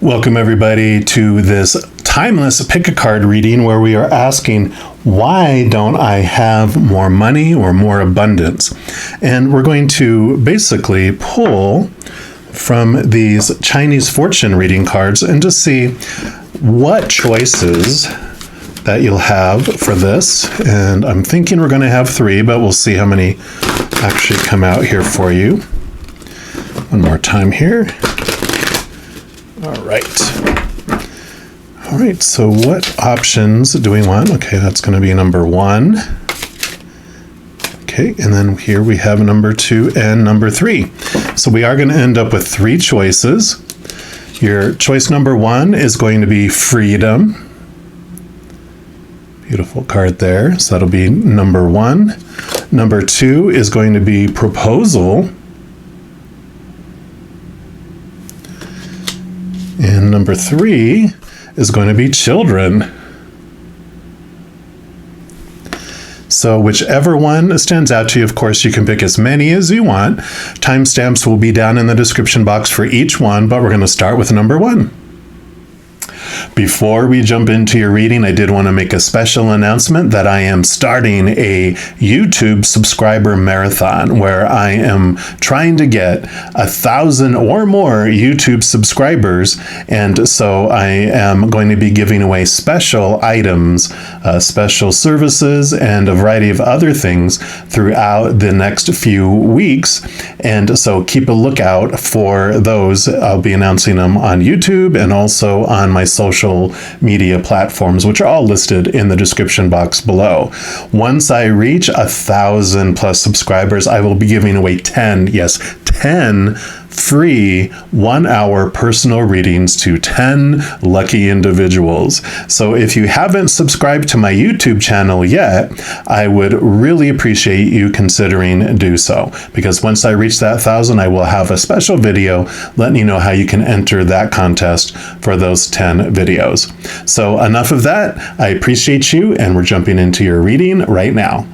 Welcome everybody to this timeless pick a card reading where we are asking, why don't I have more money or more abundance? And we're going to basically pull from these Chinese fortune reading cards and just see what choices that you'll have for this. And I'm thinking we're going to have 3, but we'll see how many actually come out here for you. One more time here. All right, so what options do we want? Okay, that's going to be number 1. Okay, and then here we have number 2 and number 3. So we are going to end up with 3 choices. Your choice number 1 is going to be freedom. Beautiful card there. So that'll be number 1. Number 2 is going to be proposal. And number 3 is going to be children. So whichever one stands out to you, of course, you can pick as many as you want. Timestamps will be down in the description box for each one, but we're going to start with number 1. Before we jump into your reading, I did want to make a special announcement that I am starting a YouTube subscriber marathon where I am trying to get 1,000 or more YouTube subscribers. And so I am going to be giving away special items, special services, and a variety of other things throughout the next few weeks. And so keep a lookout for those. I'll be announcing them on YouTube and also on my social media platforms, which are all listed in the description box below. Once I reach 1,000 plus subscribers, I will be giving away 10 free 1-hour personal readings to 10 lucky individuals. So if you haven't subscribed to my YouTube channel yet, I would really appreciate you considering do so, because once I reach that 1,000, I will have a special video letting you know how you can enter that contest for those 10 videos. So enough of that. I appreciate you, and we're jumping into your reading right now.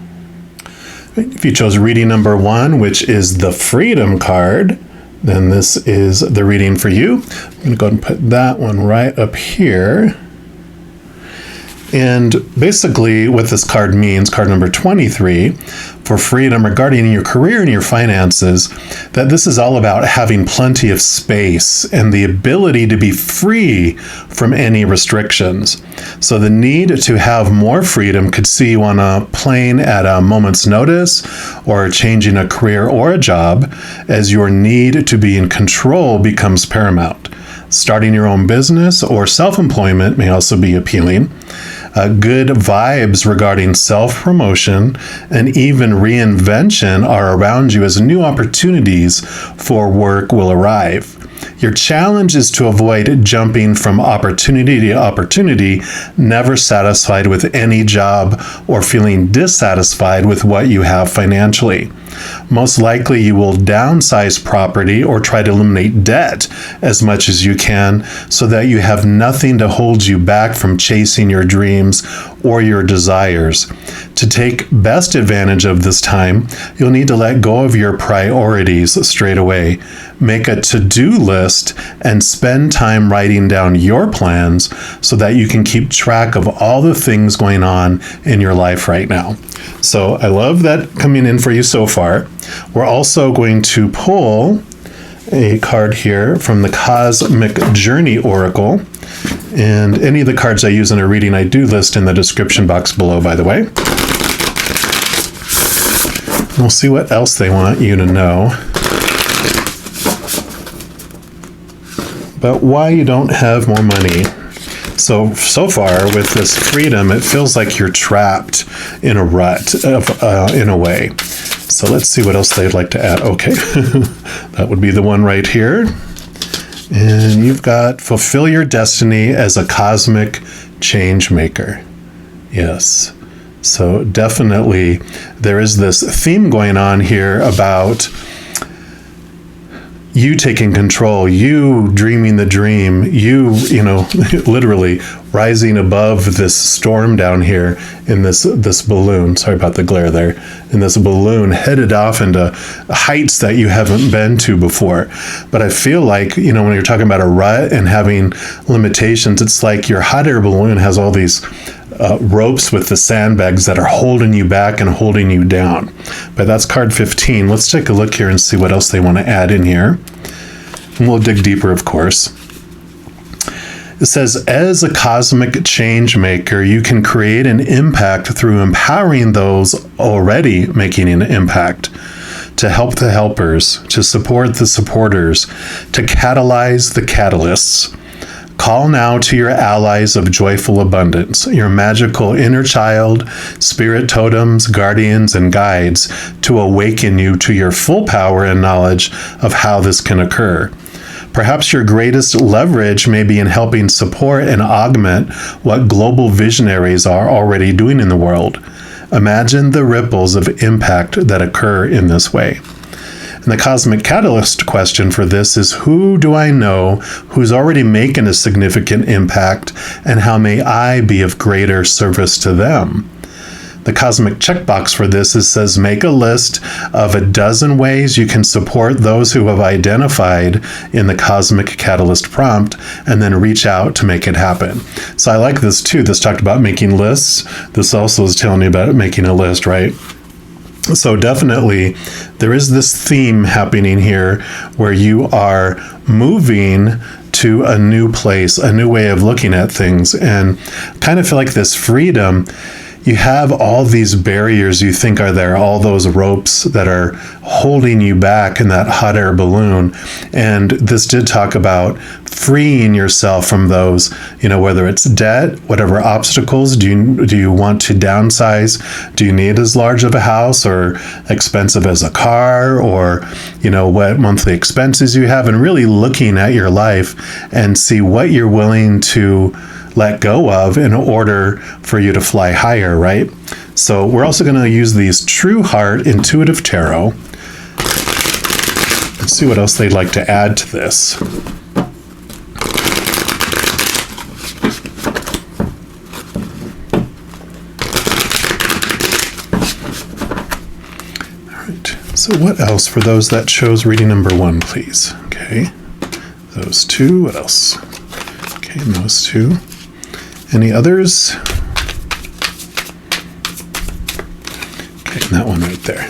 If you chose reading number 1, which is the Freedom card, then this is the reading for you. I'm going to go ahead and put that one right up here. And basically what this card means, card number 23, for freedom regarding your career and your finances, that this is all about having plenty of space and the ability to be free from any restrictions. So the need to have more freedom could see you on a plane at a moment's notice, or changing a career or a job, as your need to be in control becomes paramount. Starting your own business or self-employment may also be appealing. Good vibes regarding self-promotion and even reinvention are around you as new opportunities for work will arrive. Your challenge is to avoid jumping from opportunity to opportunity, never satisfied with any job or feeling dissatisfied with what you have financially. Most likely you will downsize property or try to eliminate debt as much as you can so that you have nothing to hold you back from chasing your dreams or your desires. To take best advantage of this time, you'll need to let go of your priorities straight away. Make a to-do list and spend time writing down your plans so that you can keep track of all the things going on in your life right now. So I love that coming in for you so far. We're also going to pull a card here from the Cosmic Journey Oracle. And any of the cards I use in a reading, I do list in the description box below, by the way. We'll see what else they want you to know about why you don't have more money. So far with this freedom, it feels like you're trapped in a rut in a way. So let's see what else they'd like to add. Okay, that would be the one right here. And you've got fulfill your destiny as a cosmic change maker. Yes. So definitely there is this theme going on here about you taking control, you dreaming the dream, you literally rising above this storm down here in this balloon. Sorry about the glare there. In this balloon headed off into heights that you haven't been to before. But I feel like, when you're talking about a rut and having limitations, it's like your hot air balloon has all these ropes with the sandbags that are holding you back and holding you down. But that's card 15. Let's take a look here and see what else they want to add in here. And we'll dig deeper, of course. It says, as a cosmic change maker, you can create an impact through empowering those already making an impact, to help the helpers, to support the supporters, to catalyze the catalysts. Call now to your allies of joyful abundance, your magical inner child, spirit totems, guardians, and guides, to awaken you to your full power and knowledge of how this can occur. Perhaps your greatest leverage may be in helping support and augment what global visionaries are already doing in the world. Imagine the ripples of impact that occur in this way. And the cosmic catalyst question for this is, who do I know who's already making a significant impact, and how may I be of greater service to them? The cosmic checkbox for this says, make a list of a dozen ways you can support those who have identified in the cosmic catalyst prompt, and then reach out to make it happen. So I like this too. This talked about making lists. This also is telling you about making a list, right? So definitely there is this theme happening here where you are moving to a new place, a new way of looking at things, and kind of feel like this freedom. You have all these barriers you think are there, all those ropes that are holding you back in that hot air balloon. And this did talk about freeing yourself from those, whether it's debt, whatever obstacles. Do you want to downsize? Do you need as large of a house or expensive as a car, or, what monthly expenses you have, and really looking at your life and see what you're willing to let go of in order for you to fly higher, right? So we're also going to use these True Heart Intuitive Tarot. Let's see what else they'd like to add to this. All right. So what else for those that chose reading number 1, please? Okay. Those two. What else? Okay, and those two. Any others? Okay, and that one right there.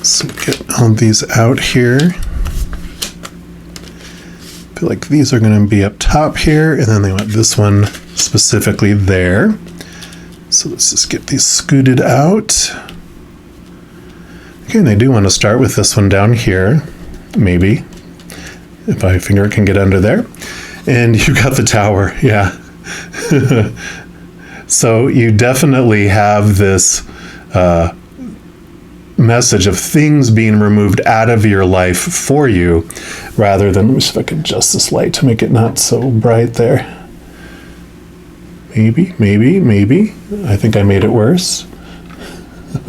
So get all these out here. I feel like these are going to be up top here, and then they want this one specifically there. So let's just get these scooted out. Okay, and I do want to start with this one down here, maybe, if my finger can get under there. And you got the Tower, yeah. So you definitely have this message of things being removed out of your life for you, rather than, let me see if I can adjust this light to make it not so bright there. Maybe. I think I made it worse.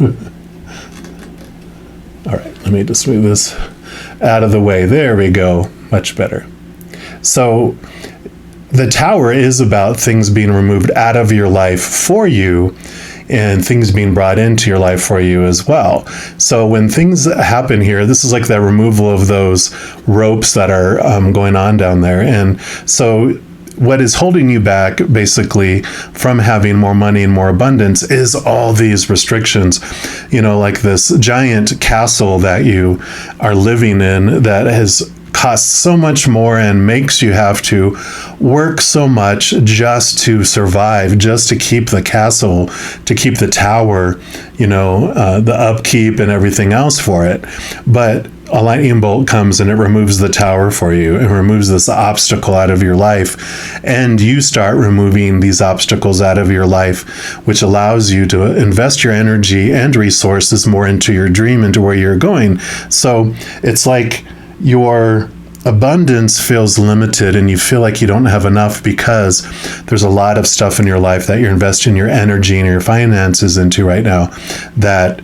All right, let me just move this out of the way. There we go, much better. So the Tower is about things being removed out of your life for you, and things being brought into your life for you as well. So when things happen here, this is like the removal of those ropes that are going on down there. And so what is holding you back basically from having more money and more abundance is all these restrictions, like this giant castle that you are living in that has costs so much more and makes you have to work so much just to survive, just to keep the castle, to keep the tower, the upkeep and everything else for it. But a lightning bolt comes and it removes the tower for you. It removes this obstacle out of your life, and you start removing these obstacles out of your life, which allows you to invest your energy and resources more into your dream, into where you're going. So it's like your abundance feels limited and you feel like you don't have enough because there's a lot of stuff in your life that you're investing your energy and your finances into right now that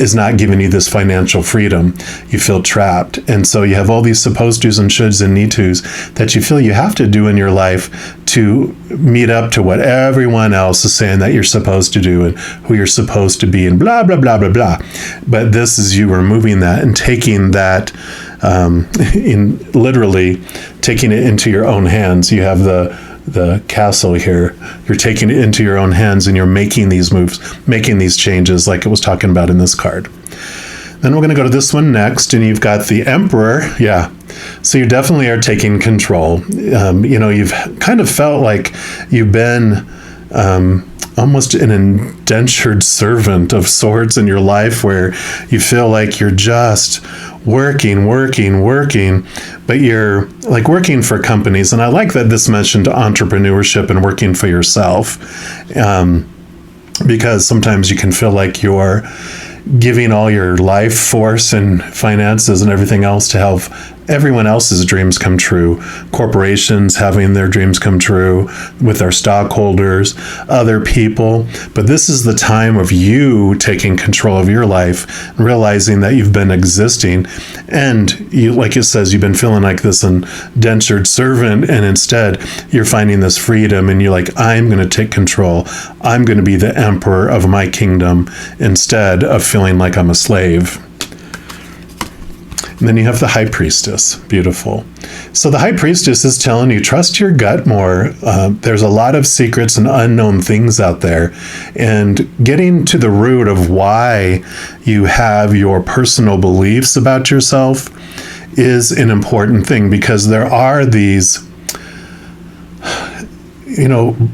is not giving you this financial freedom. You feel trapped. And so you have all these supposed to's and shoulds and need to's that you feel you have to do in your life to meet up to what everyone else is saying that you're supposed to do and who you're supposed to be and blah, blah, blah, blah, blah. But this is you removing that and taking that, in literally taking it into your own hands. You have the castle here. You're taking it into your own hands and you're making these moves, making these changes like it was talking about in this card. Then we're going to go to this one next, and you've got the Emperor. Yeah. So you definitely are taking control. You've kind of felt like you've been almost an indentured servant of sorts in your life, where you feel like you're just working, but you're like working for companies. And I like that this mentioned entrepreneurship and working for yourself, because sometimes you can feel like you're giving all your life force and finances and everything else to help everyone else's dreams come true. Corporations having their dreams come true with their stockholders, other people. But this is the time of you taking control of your life, realizing that you've been existing, and you, like it says, you've been feeling like this indentured servant, and instead you're finding this freedom, and you're like, I'm going to take control. I'm going to be the emperor of my kingdom instead of feeling like I'm a slave. And then you have the High Priestess. Beautiful. So the High Priestess is telling you, trust your gut more. There's a lot of secrets and unknown things out there. And getting to the root of why you have your personal beliefs about yourself is an important thing, because there are these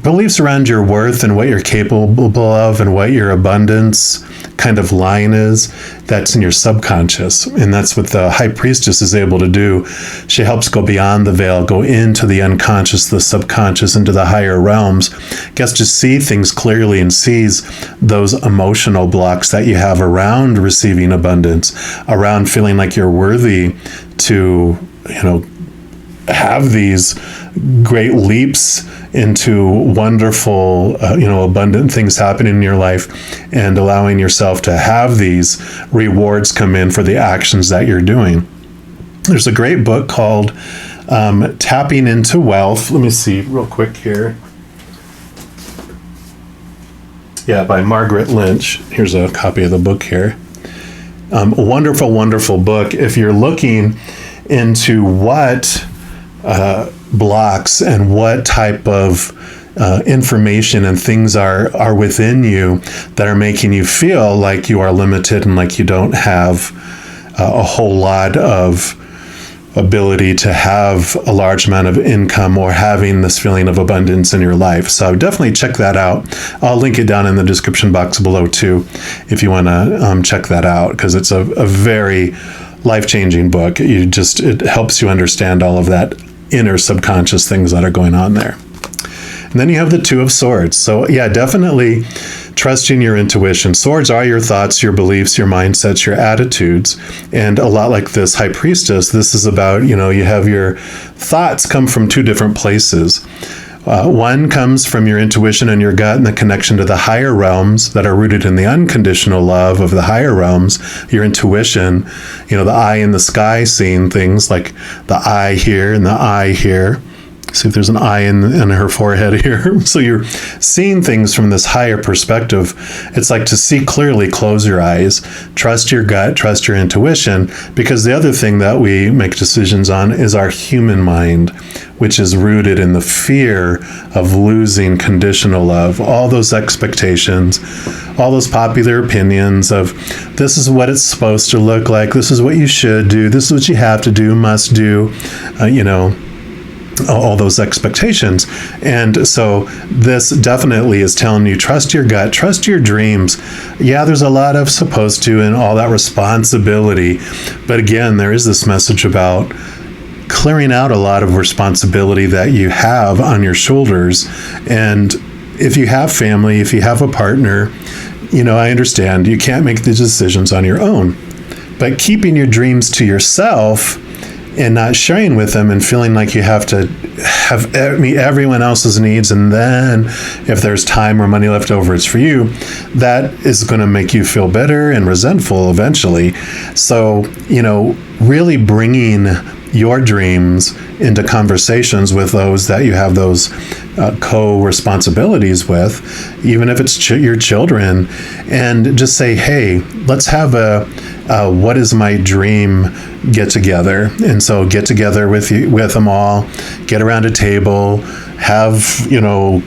beliefs around your worth and what you're capable of and what your abundance kind of line is, that's in your subconscious. And that's what the High Priestess is able to do. She helps go beyond the veil, go into the unconscious, the subconscious, into the higher realms, gets to see things clearly and sees those emotional blocks that you have around receiving abundance, around feeling like you're worthy to, have these great leaps into wonderful, abundant things happening in your life, and allowing yourself to have these rewards come in for the actions that you're doing. There's a great book called Tapping into Wealth. Let me see real quick here. Yeah, by Margaret Lynch. Here's a copy of the book here. A wonderful, wonderful book. If you're looking into what blocks and what type of information and things are within you that are making you feel like you are limited and like you don't have a whole lot of ability to have a large amount of income or having this feeling of abundance in your life. So definitely check that out. I'll link it down in the description box below too, if you want to check that out, because it's a very life-changing book. It helps you understand all of that inner subconscious things that are going on there. And then you have the Two of Swords. So yeah, definitely trusting your intuition. Swords are your thoughts, your beliefs, your mindsets, your attitudes. And a lot like this High Priestess, this is about, you have your thoughts come from two different places. One comes from your intuition and your gut and the connection to the higher realms that are rooted in the unconditional love of the higher realms. Your intuition, the eye in the sky, seeing things like the eye here and the eye here. See if there's an eye in her forehead here. So you're seeing things from this higher perspective. It's like to see clearly, close your eyes, trust your gut, trust your intuition, because the other thing that we make decisions on is our human mind, which is rooted in the fear of losing conditional love, all those expectations, all those popular opinions of this is what it's supposed to look like, this is what you should do, this is what you have to do, must do, all those expectations. And so this definitely is telling you, trust your gut, trust your dreams. Yeah, there's a lot of supposed to and all that responsibility. But again, there is this message about clearing out a lot of responsibility that you have on your shoulders. And if you have family, if you have a partner, I understand you can't make the decisions on your own. But keeping your dreams to yourself and not sharing with them and feeling like you have to meet everyone else's needs, and then if there's time or money left over, it's for you, that is going to make you feel bitter and resentful eventually. So, really bringing your dreams into conversations with those that you have those co-responsibilities with, even if it's your children, and just say, hey, let's have a what is my dream get together. And so get together with them all, get around a table, have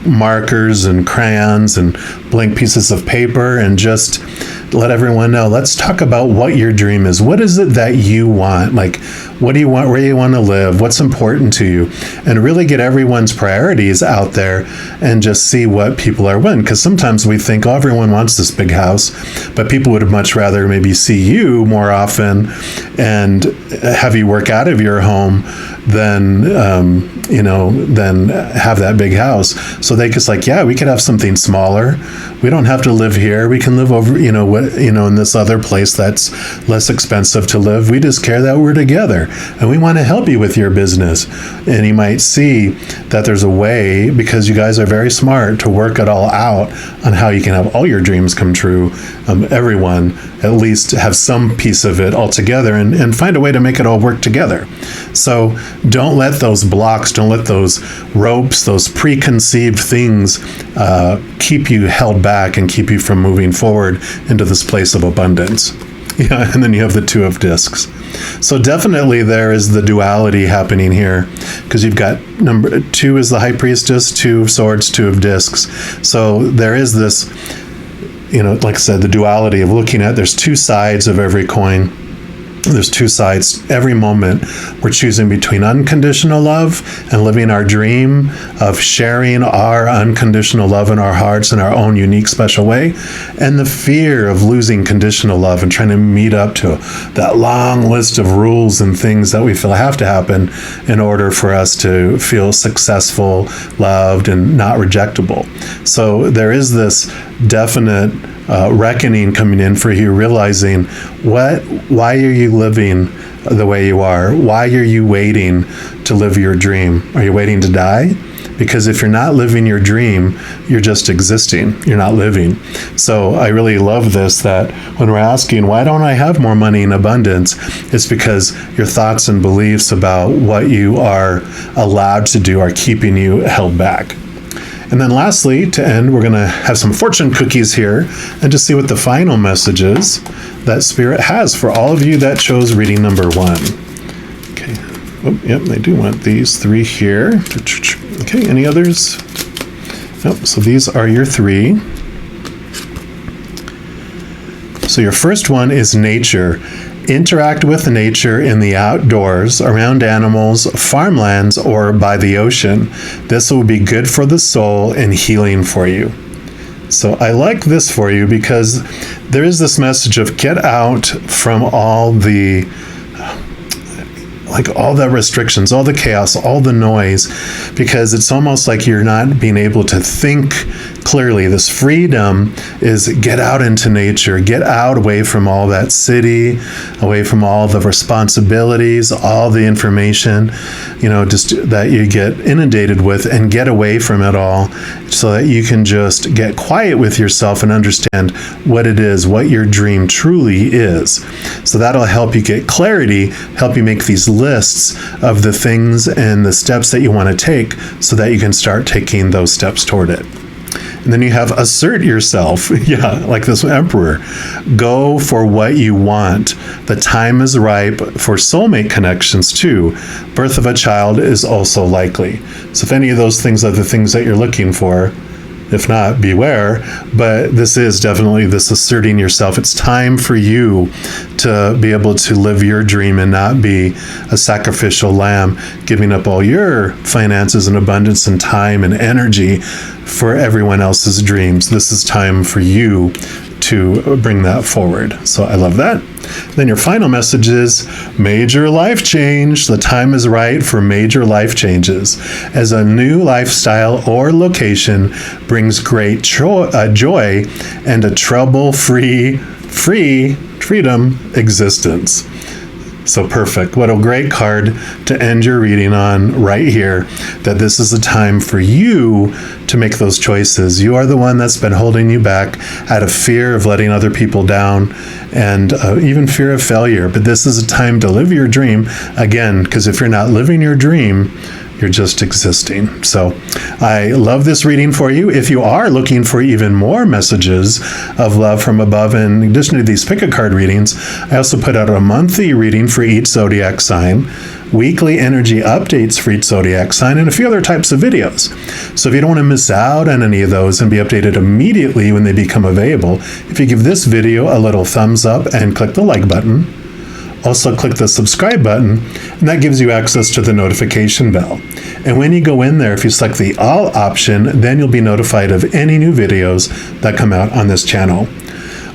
markers and crayons and blank pieces of paper, and just let everyone know, let's talk about what your dream is. What is it that you want? Like, what do you want? Where do you want to live? What's important to you? And really get everyone's priorities out there and just see what people are wanting. Because sometimes we think, oh, everyone wants this big house, but people would much rather maybe see you more often and have you work out of your home than have that big house. So they just like, yeah, we could have something smaller. We don't have to live here. We can live over, in this other place that's less expensive to live. We just care that we're together, and we want to help you with your business. And you might see that there's a way, because you guys are very smart, to work it all out on how you can have all your dreams come true. Everyone at least have some piece of it all together, and find a way to make it all work together. So don't let those blocks, don't let those ropes, those preconceived things keep you held back and keep you from moving forward into this place of abundance. Yeah, and then you have the Two of Discs. So definitely there is the duality happening here, because you've got number 2 is the High Priestess, 2 of Swords, 2 of Discs. So there is this, like I said, the duality of looking at, there's two sides of every coin. There's two sides. Every moment we're choosing between unconditional love and living our dream of sharing our unconditional love in our hearts in our own unique, special way, and the fear of losing conditional love and trying to meet up to that long list of rules and things that we feel have to happen in order for us to feel successful, loved, and not rejectable. So there is this definite reckoning coming in for you, realizing why are you living the way you are? Why are you waiting to live your dream? Are you waiting to die? Because if you're not living your dream, you're just existing. You're not living. So I really love this, that when we're asking, why don't I have more money in abundance? It's because your thoughts and beliefs about what you are allowed to do are keeping you held back. And then lastly, to end, we're going to have some fortune cookies here and just see what the final message is that Spirit has for all of you that chose reading number 1. Okay. Oh, yep, they do want these 3 here. Okay, any others? Nope, so these are your 3. So your first one is nature. Interact with nature in the outdoors, around animals, farmlands, or by the ocean. This will be good for the soul and healing for you. So I like this for you because there is this message of get out from all the restrictions, all the chaos, all the noise, because it's almost like you're not being able to think clearly. This freedom is get out into nature, get out away from all that city, away from all the responsibilities, all the information, just that you get inundated with, and get away from it all so that you can just get quiet with yourself and understand what it is, what your dream truly is. So that'll help you get clarity, help you make these lists of the things and the steps that you want to take so that you can start taking those steps toward it. And then you have assert yourself. Yeah, like this emperor. Go for what you want. The time is ripe for soulmate connections too. Birth of a child is also likely. So if any of those things are the things that you're looking for, if not, beware. But this is definitely this asserting yourself. It's time for you to be able to live your dream and not be a sacrificial lamb, giving up all your finances and abundance and time and energy for everyone else's dreams. This is time for you to bring that forward. So I love that. Then your final message is major life change. The time is right for major life changes, as a new lifestyle or location brings great joy and a trouble-free freedom existence. So perfect. What a great card to end your reading on right here, that this is a time for you to make those choices. You are the one that's been holding you back out of fear of letting other people down and even fear of failure. But this is a time to live your dream again, because if you're not living your dream, you're just existing. So I love this reading for you. If you are looking for even more messages of love from above, in addition to these pick-a-card readings, I also put out a monthly reading for each zodiac sign, weekly energy updates for each zodiac sign, and a few other types of videos. So if you don't want to miss out on any of those and be updated immediately when they become available, if you give this video a little thumbs up and click the like button, also click the subscribe button, and that gives you access to the notification bell. And when you go in there, if you select the all option, then you'll be notified of any new videos that come out on this channel.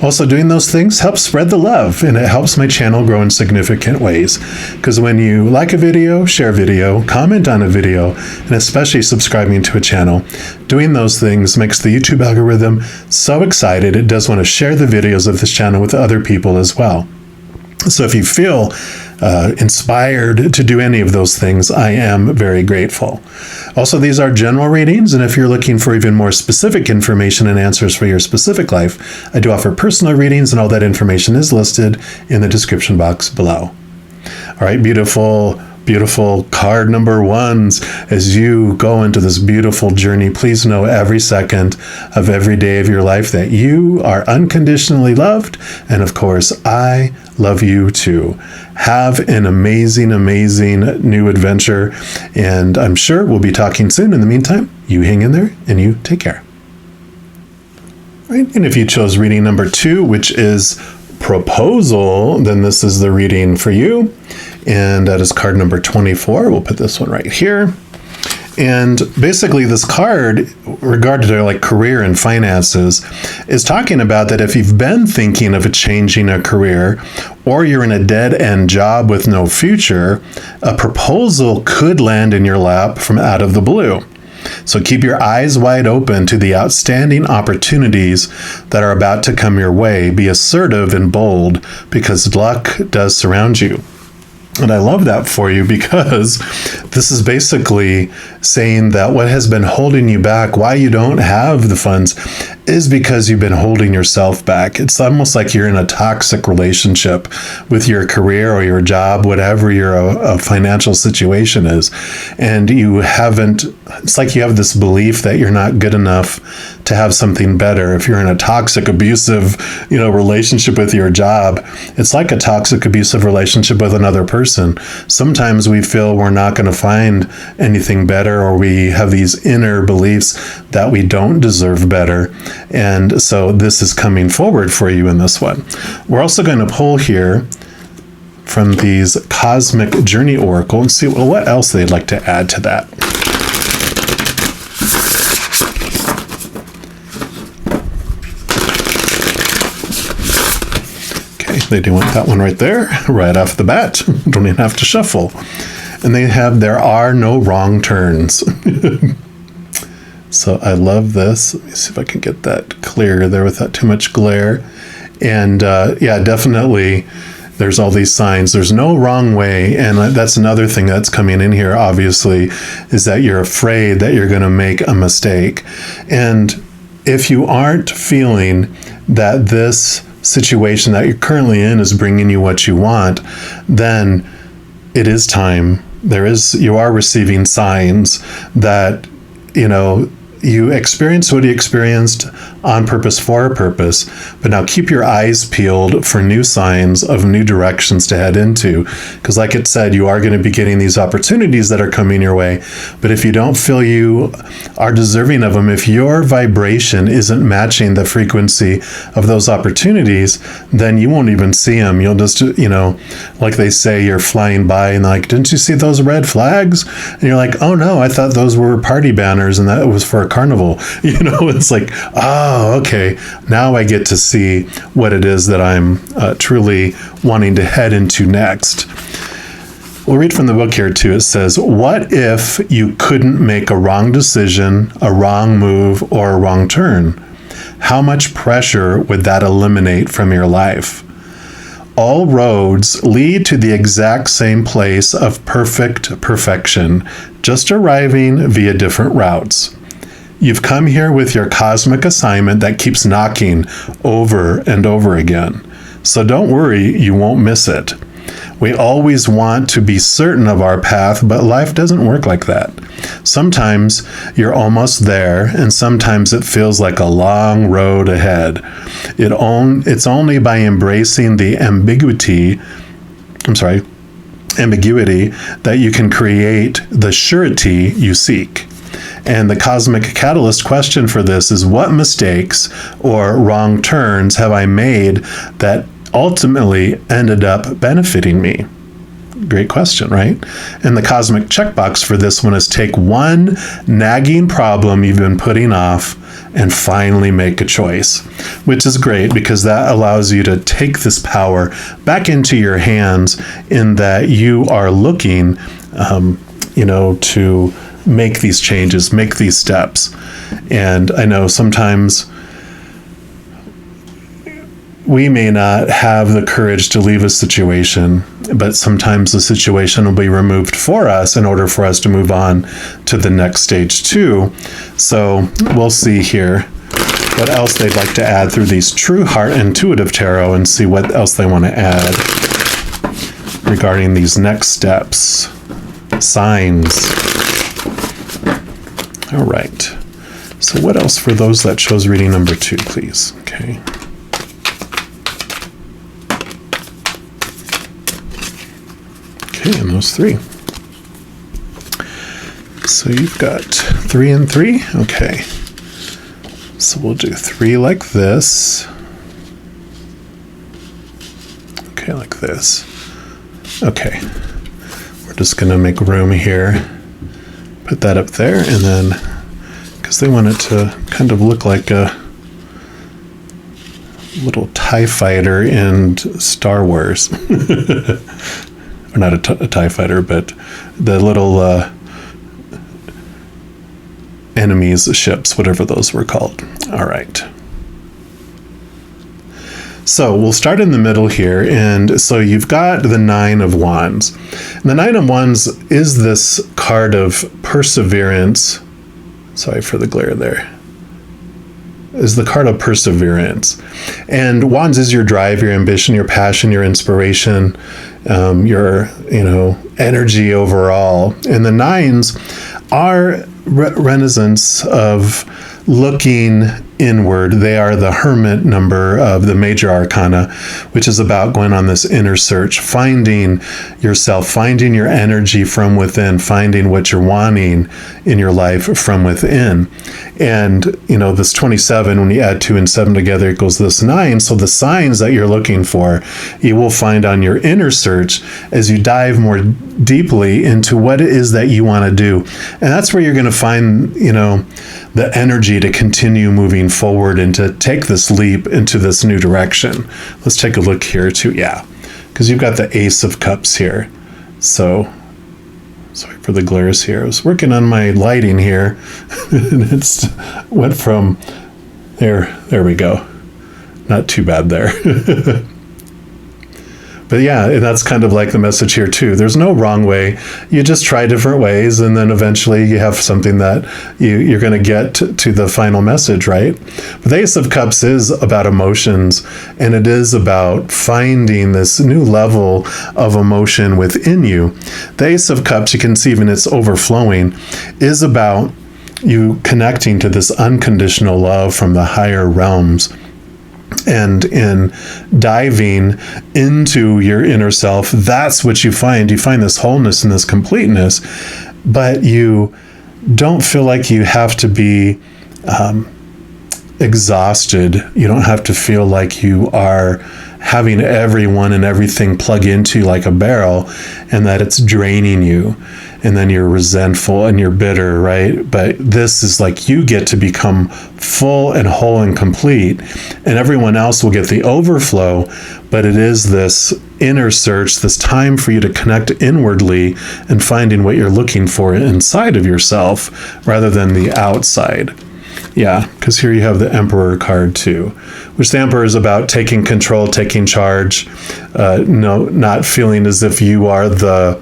Also, doing those things helps spread the love, and it helps my channel grow in significant ways. Because when you like a video, share a video, comment on a video, and especially subscribing to a channel, doing those things makes the YouTube algorithm so excited it does want to share the videos of this channel with other people as well. So if you feel inspired to do any of those things, I am very grateful. Also, these are general readings, and if you're looking for even more specific information and answers for your specific life, I do offer personal readings, and all that information is listed in the description box below. All right, beautiful card number ones. As you go into this beautiful journey, please know every second of every day of your life that you are unconditionally loved. And of course, I love you too. Have an amazing, amazing new adventure. And I'm sure we'll be talking soon. In the meantime, you hang in there and you take care. All right. And if you chose reading number 2, which is proposal, then this is the reading for you. And that is card number 24. We'll put this one right here. And basically this card, regarding to like career and finances, is talking about that if you've been thinking of changing a career, or you're in a dead-end job with no future, a proposal could land in your lap from out of the blue. So keep your eyes wide open to the outstanding opportunities that are about to come your way. Be assertive and bold, because luck does surround you. And I love that for you, because this is basically saying that what has been holding you back, why you don't have the funds, is because you've been holding yourself back. It's almost like you're in a toxic relationship with your career or your job, whatever your financial situation is. And you haven't, it's like you have this belief that you're not good enough to have something better. If you're in a toxic, abusive, relationship with your job, it's like a toxic, abusive relationship with another person. Sometimes we feel we're not going to find anything better, or we have these inner beliefs that we don't deserve better. And so this is coming forward for you in this one. We're also going to pull here from these Cosmic Journey Oracle and see what else they'd like to add to that. Okay, they do want that one right there, right off the bat. Don't even have to shuffle. And they have, there are no wrong turns. So I love this. Let me see if I can get that clear there without too much glare. And yeah, definitely there's all these signs. There's no wrong way. And that's another thing that's coming in here, obviously, is that you're afraid that you're going to make a mistake. And if you aren't feeling that this situation that you're currently in is bringing you what you want, then it is time. You are receiving signs that, you experienced what you experienced on purpose for a purpose, but now keep your eyes peeled for new signs of new directions to head into. Because like it said, you are going to be getting these opportunities that are coming your way. But if you don't feel you are deserving of them, if your vibration isn't matching the frequency of those opportunities, then you won't even see them. You'll just, like they say, you're flying by and like, didn't you see those red flags? And you're like, oh no, I thought those were party banners and that was for a carnival. It's like, oh, okay, now I get to see what it is that I'm truly wanting to head into next. We'll read from the book here too. It says, what if you couldn't make a wrong decision, a wrong move, or a wrong turn? How much pressure would that eliminate from your life? All roads lead to the exact same place of perfect perfection, just arriving via different routes. You've come here with your cosmic assignment that keeps knocking over and over again. So don't worry, you won't miss it. We always want to be certain of our path, but life doesn't work like that. Sometimes you're almost there, and sometimes it feels like a long road ahead. It's only by embracing the ambiguity that you can create the surety you seek. And the cosmic catalyst question for this is, what mistakes or wrong turns have I made that ultimately ended up benefiting me? Great question, right? And the cosmic checkbox for this one is, take one nagging problem you've been putting off and finally make a choice, which is great because that allows you to take this power back into your hands, in that you are looking, to make these changes, make these steps. And I know sometimes we may not have the courage to leave a situation, but sometimes the situation will be removed for us in order for us to move on to the next stage too. So we'll see here what else they'd like to add through these True Heart Intuitive Tarot, and see what else they want to add regarding these next steps. Signs. All right. So what else for those that chose reading number 2, please? Okay. Okay, and those 3. So you've got 3 and 3. Okay. So we'll do 3 like this. Okay, like this. Okay. We're just going to make room here. Put that up there, and then, because they want it to kind of look like a little TIE fighter in Star Wars. Or not a TIE fighter, but the little enemies ships, whatever those were called. All right. So we'll start in the middle here, and so you've got the 9 of Wands. And the 9 of Wands is this card of perseverance. Sorry for the glare there. Is the card of perseverance. And Wands is your drive, your ambition, your passion, your inspiration, your energy overall. And the 9s are renaissance of looking inward. They are the hermit number of the major arcana, which is about going on this inner search, finding yourself, finding your energy from within, finding what you're wanting in your life from within. And, this 27, when you add 2 and 7 together, it goes this 9. So the signs that you're looking for, you will find on your inner search as you dive more deeply into what it is that you want to do. And that's where you're going to find, the energy to continue moving forward and to take this leap into this new direction. Let's take a look here too. Yeah, because you've got the Ace of Cups here. So, sorry for the glares here. I was working on my lighting here, and it's went from there. There we go. Not too bad there. But yeah, that's kind of like the message here too. There's no wrong way. You just try different ways, and then eventually you have something that you're going to get to the final message, right? But the Ace of Cups is about emotions, and it is about finding this new level of emotion within you. The Ace of Cups, you can see even it's overflowing, is about you connecting to this unconditional love from the higher realms. And in diving into your inner self, that's what you find. You find this wholeness and this completeness, but you don't feel like you have to be exhausted. You don't have to feel like you are having everyone and everything plug into like a barrel, and that it's draining you, and then you're resentful and you're bitter, right? But this is like you get to become full and whole and complete, and everyone else will get the overflow. But it is this inner search, this time for you to connect inwardly and finding what you're looking for inside of yourself rather than the outside. Yeah, because here you have the Emperor card too, which the Emperor is about taking control, taking charge, not feeling as if you are the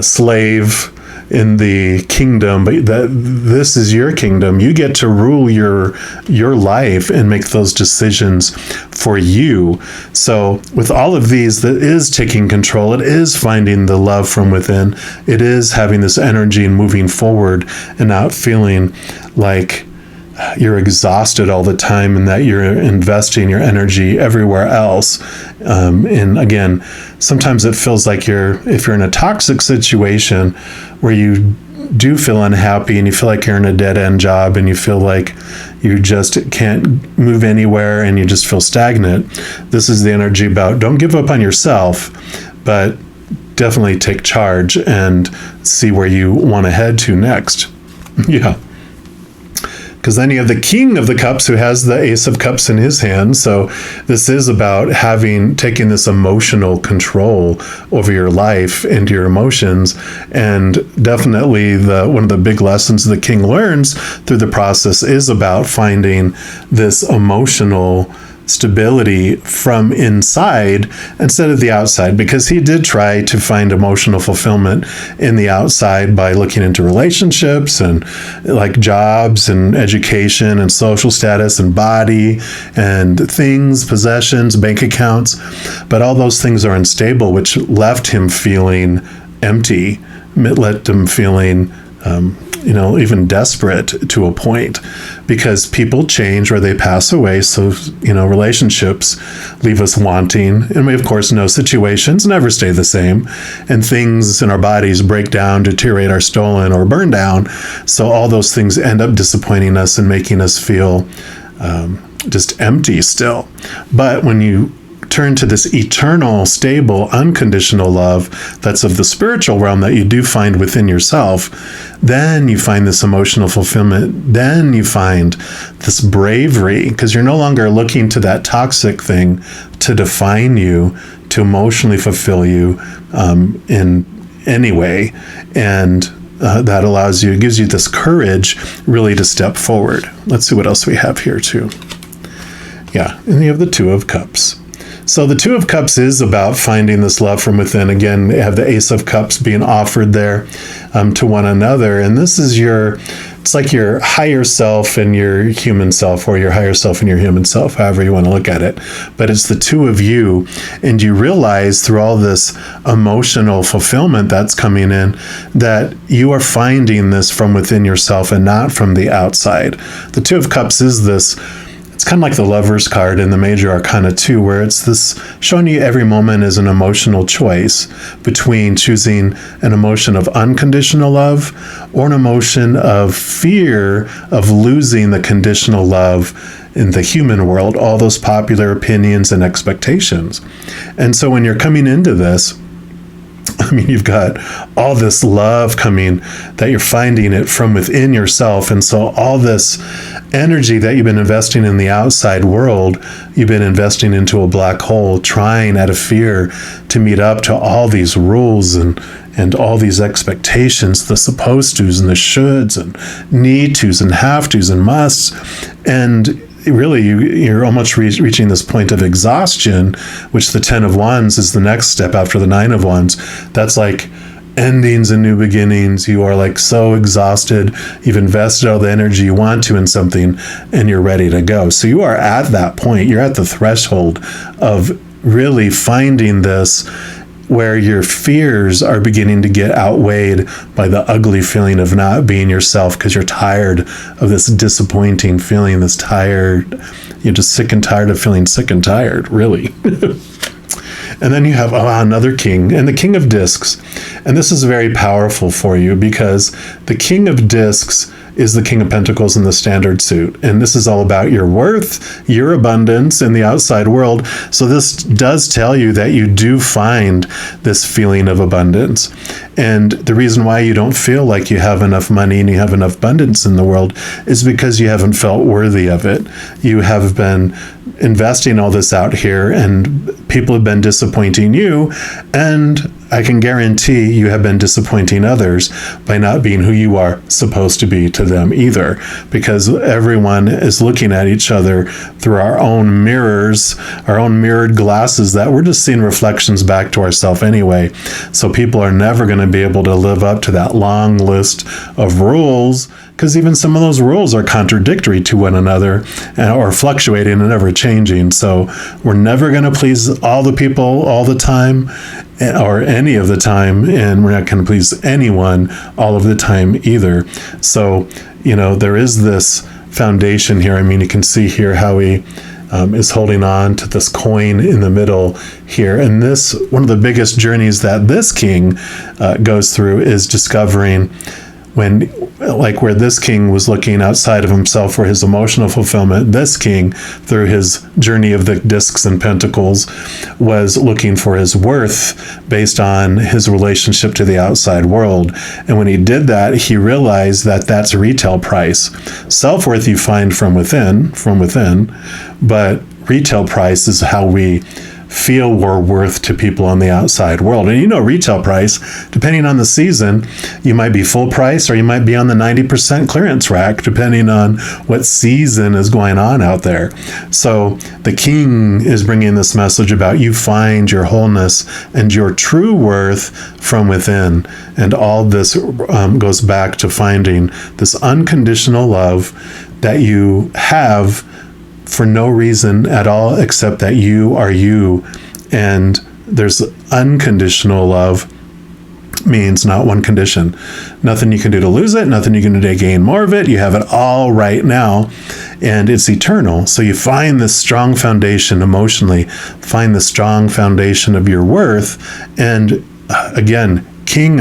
slave in the kingdom, but that this is your kingdom. You get to rule your life and make those decisions for you. So with all of these, that is taking control. It is finding the love from within. It is having this energy and moving forward and not feeling like you're exhausted all the time and that you're investing your energy everywhere else. And again, sometimes it feels like if you're in a toxic situation where you do feel unhappy and you feel like you're in a dead-end job and you feel like you just can't move anywhere and you just feel stagnant, this is the energy about don't give up on yourself, but definitely take charge and see where you want to head to next. Yeah. Because then you have the King of the Cups who has the Ace of Cups in his hand. So this is about taking this emotional control over your life and your emotions. And definitely one of the big lessons the King learns through the process is about finding this emotional stability from inside instead of the outside, because he did try to find emotional fulfillment in the outside by looking into relationships and like jobs and education and social status and body and things, possessions, bank accounts, but all those things are unstable, which left him feeling empty. It left him feeling even desperate to a point, because people change or they pass away. So, relationships leave us wanting. And we, of course, know situations never stay the same. And things in our bodies break down, deteriorate, are stolen, or burn down. So all those things end up disappointing us and making us feel just empty still. But when you turn to this eternal, stable, unconditional love that's of the spiritual realm that you do find within yourself, then you find this emotional fulfillment. Then you find this bravery, because you're no longer looking to that toxic thing to define you, to emotionally fulfill you in any way. And that allows you, it gives you this courage really to step forward. Let's see what else we have here too. Yeah, and you have the Two of Cups. So the Two of Cups is about finding this love from within. Again, they have the Ace of Cups being offered there to one another. And this is it's like your higher self and your human self, or your higher self and your human self, however you want to look at it. But it's the two of you. And you realize through all this emotional fulfillment that's coming in, that you are finding this from within yourself and not from the outside. The Two of Cups is this, it's kind of like the Lover's card in the Major Arcana too, where it's this showing you every moment is an emotional choice between choosing an emotion of unconditional love or an emotion of fear of losing the conditional love in the human world, all those popular opinions and expectations. And so when you're coming into this, you've got all this love coming, that you're finding it from within yourself. And so all this energy that you've been investing in the outside world, you've been investing into a black hole, trying out of fear to meet up to all these rules and all these expectations, the supposed tos and the shoulds and need tos and have tos and musts. And really, you're almost reaching this point of exhaustion, which the 10 of Wands is the next step after the 9 of Wands. That's like endings and new beginnings. You are like so exhausted. You've invested all the energy you want to in something and you're ready to go. So you are at that point. You're at the threshold of really finding this, where your fears are beginning to get outweighed by the ugly feeling of not being yourself, because you're tired of this disappointing feeling, this tired, you're just sick and tired of feeling sick and tired, really. And then you have another king, and the King of Discs. And this is very powerful for you, because the King of Discs is the King of Pentacles in the standard suit. And this is all about your worth, your abundance in the outside world. So this does tell you that you do find this feeling of abundance. And the reason why you don't feel like you have enough money and you have enough abundance in the world is because you haven't felt worthy of it. You have been investing all this out here, and people have been disappointing you. And I can guarantee you have been disappointing others by not being who you are supposed to be to them either, because everyone is looking at each other through our own mirrors, our own mirrored glasses that we're just seeing reflections back to ourselves anyway. So people are never going to be able to live up to that long list of rules, because even some of those rules are contradictory to one another or fluctuating and ever changing. So we're never going to please all the people all the time or any of the time, and we're not going to please anyone all of the time either. So, there is this foundation here. I mean, you can see here how he is holding on to this coin in the middle here. And this, one of the biggest journeys that this king goes through is discovering where this king was looking outside of himself for his emotional fulfillment, this king, through his journey of the discs and pentacles, was looking for his worth based on his relationship to the outside world. And when he did that, he realized that that's retail price. Self-worth you find from within, but retail price is how we feel we're worth to people on the outside world. And retail price, depending on the season, you might be full price or you might be on the 90% clearance rack, depending on what season is going on out there. So the king is bringing this message about you find your wholeness and your true worth from within. And all this goes back to finding this unconditional love that you have for no reason at all except that you are you. And there's unconditional love means not one condition. Nothing you can do to lose it, nothing you can do to gain more of it. You have it all right now, and it's eternal. So you find this strong foundation emotionally, find the strong foundation of your worth, and again, king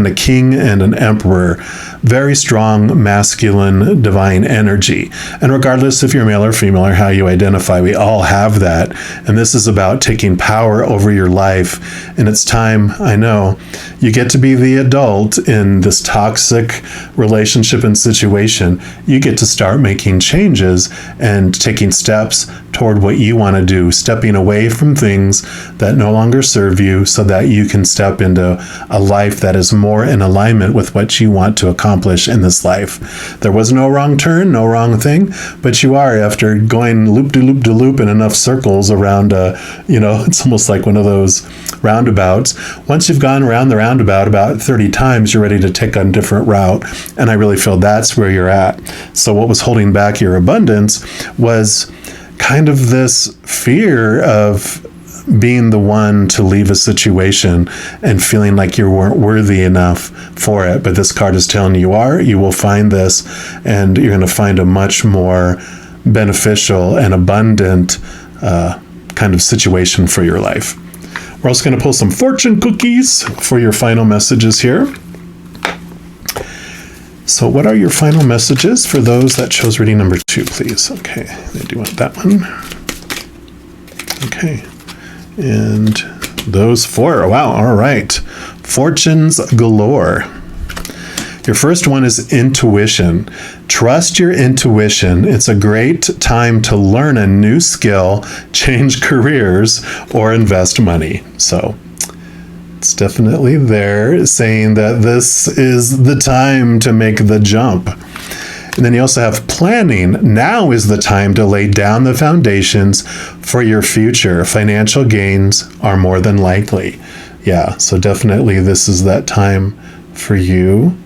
and an emperor, very strong masculine divine energy. And regardless if you're male or female or how you identify, we all have that. And this is about taking power over your life. And it's time, I know, you get to be the adult in this toxic relationship and situation. You get to start making changes and taking steps toward what you want to do, stepping away from things that no longer serve you so that you can step into a life that is more in alignment with what you want to accomplish in this life. There was no wrong turn, no wrong thing, but you are, after going loop-de-loop-de-loop in enough circles around, it's almost like one of those roundabouts. Once you've gone around the roundabout about 30 times, you're ready to take a different route. And I really feel that's where you're at. So what was holding back your abundance was kind of this fear of being the one to leave a situation and feeling like you weren't worthy enough for it. But this card is telling you you will find this, and you're going to find a much more beneficial and abundant kind of situation for your life. We're also going to pull some fortune cookies for your final messages here. So what are your final messages for those that chose reading number 2, please? Okay, I do want that one. Okay. And those 4, wow, all right. Fortunes galore. Your first one is intuition. Trust your intuition. It's a great time to learn a new skill, change careers, or invest money. So it's definitely there saying that this is the time to make the jump. And then you also have planning. Now is the time to lay down the foundations for your future. Financial gains are more than likely. Yeah, so definitely this is that time for you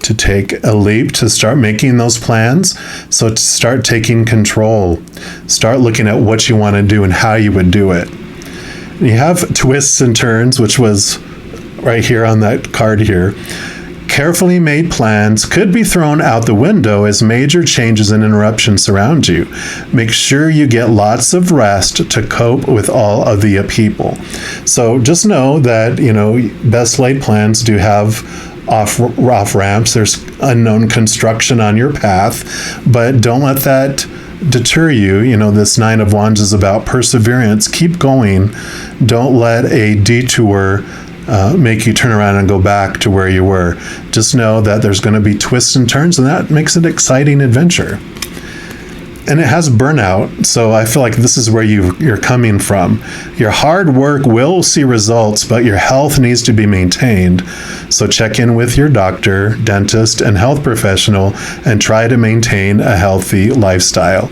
to take a leap, to start making those plans. So to start taking control, start looking at what you want to do and how you would do it. And you have twists and turns, which was right here on that card here. Carefully made plans could be thrown out the window as major changes and interruptions surround you. Make sure you get lots of rest to cope with all of the upheaval. So just know that, best laid plans do have off ramps. There's unknown construction on your path, but don't let that deter you. This 9 of Wands is about perseverance. Keep going. Don't let a detour make you turn around and go back to where you were. Just know that there's going to be twists and turns, and that makes it an exciting adventure. and it has burnout. So I feel like this is where you're coming from. Your hard work will see results, but your health needs to be maintained. So check in with your doctor, dentist, and health professional and try to maintain a healthy lifestyle.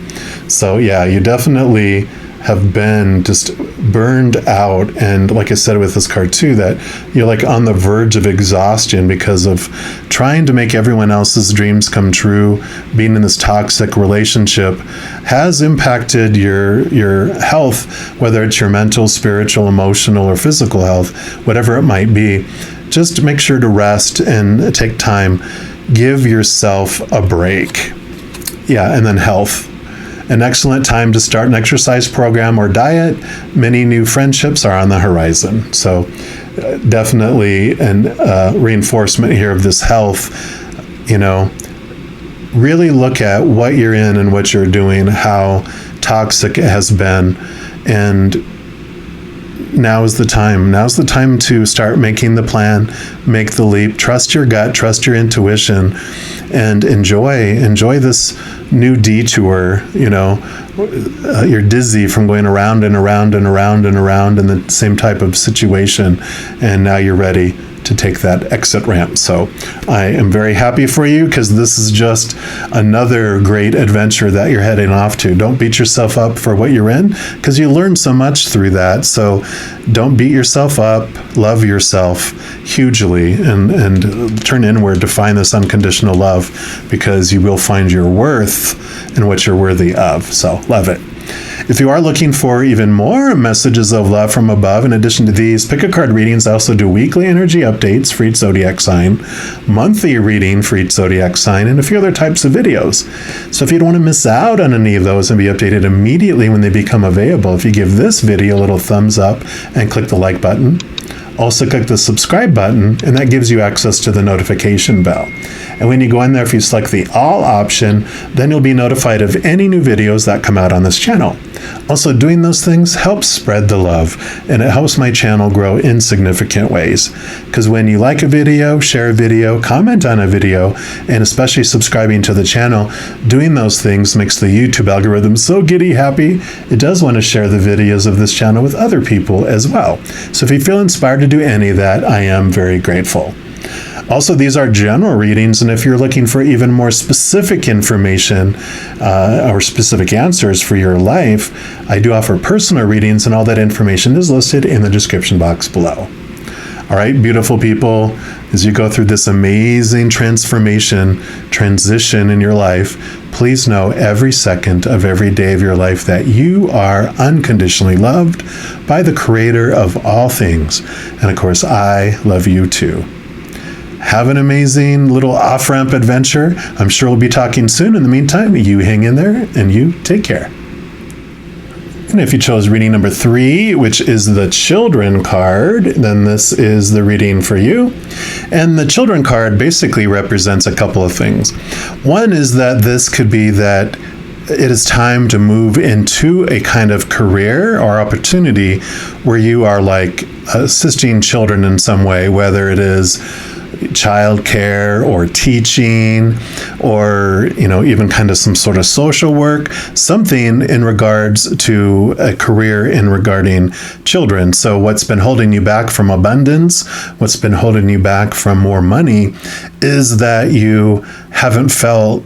So yeah, you definitely have been just burned out, and like I said with this card too, that you're like on the verge of exhaustion because of trying to make everyone else's dreams come true. Being in this toxic relationship has impacted your health, whether it's your mental, spiritual, emotional, or physical health, whatever it might be. Just make sure to rest and take time. Give yourself a break. Yeah, and then health. An excellent time to start an exercise program or diet. Many new friendships are on the horizon. So definitely a reinforcement here of this health. Really look at what you're in and what you're doing, how toxic it has been. And now is the time. Now's the time to start making the plan, make the leap, trust your gut, trust your intuition, and enjoy this new detour. You're dizzy from going around and around and around and around in the same type of situation, and now you're ready to take that exit ramp. So I am very happy for you, because this is just another great adventure that you're heading off to. Don't beat yourself up for what you're in, because you learn so much through that. So don't beat yourself up. Love yourself hugely, and turn inward to find this unconditional love, because you will find your worth in what you're worthy of. So love it. If you are looking for even more messages of love from above, in addition to these pick a card readings, I also do weekly energy updates for each zodiac sign, monthly reading for each zodiac sign, and a few other types of videos. So if you don't want to miss out on any of those and be updated immediately when they become available, if you give this video a little thumbs up and click the like button, also click the subscribe button, and that gives you access to the notification bell. And when you go in there, if you select the all option, then you'll be notified of any new videos that come out on this channel. Also, doing those things helps spread the love, and it helps my channel grow in significant ways. Because when you like a video, share a video, comment on a video, and especially subscribing to the channel, doing those things makes the YouTube algorithm so giddy happy, it does want to share the videos of this channel with other people as well. So if you feel inspired to do any of that, I am very grateful. Also, these are general readings, and if you're looking for even more specific information or specific answers for your life, I do offer personal readings, and all that information is listed in the description box below. All right, beautiful people, as you go through this amazing transition in your life, please know every second of every day of your life that you are unconditionally loved by the Creator of all things. And of course, I love you too. Have an amazing little off-ramp adventure. I'm sure we'll be talking soon. In the meantime, you hang in there and you take care. And if you chose reading number 3, which is the children card, then this is the reading for you. And the children card basically represents a couple of things. One is that this could be that it is time to move into a kind of career or opportunity where you are like assisting children in some way, whether it is childcare or teaching, or even kind of some sort of social work, something in regards to a career in regarding children. So what's been holding you back from abundance, what's been holding you back from more money, is that you haven't felt